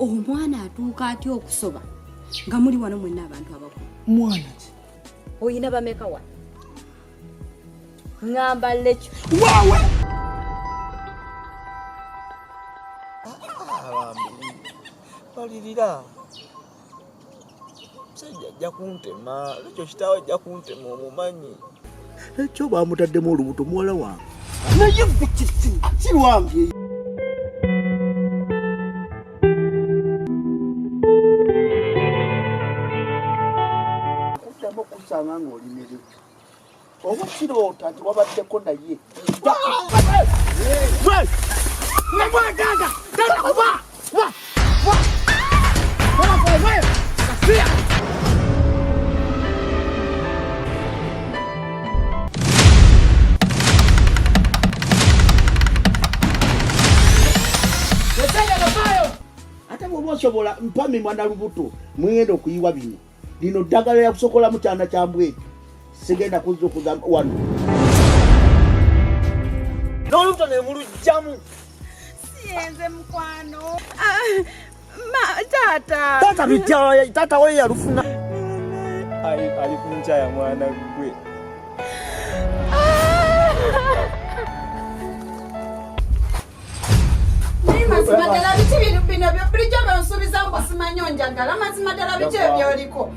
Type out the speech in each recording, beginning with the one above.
omwana atuuka atya okusoba nga muli wano mwenna abantu abakulu? Mwana ki? Oyina bameka wano? Ngamba lekyo. Waawe! Balirira. Sajja ajja kuntema, lekyo kitaawe ajja kuntema omumanyi. Ekyo bamutaddemu olubuto muwala wange. Naye si lwange. Kuddamu okusanga ng'olimerevu. Oba kiroota nti wabaddeko naye. Ate bw'oba osobola mpami mwana lubuto mwenda okuyiwa bino. Lino ddagala lya kusokola mu kyana kya mbweki. Sigenda kuzukuza wano. N'olubuto ne mulujjamu. Siyenze mukwano. Tata. Tata bitya, tata we yalufuna. Ali kunchaya mwana gwe. Mazima ddala biki bino byo bulijjo bansuubiza ngo simanyi onjagala. Mazima ddala biki ebyoliko?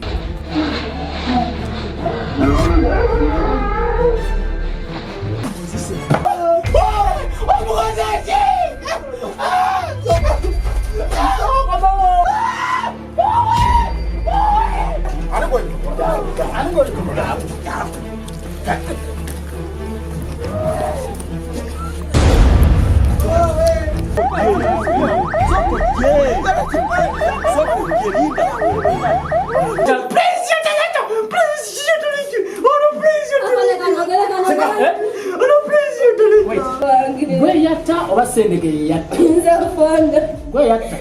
Gwe yatta oba sendege yatta? Nze fonda. Gwe yatta?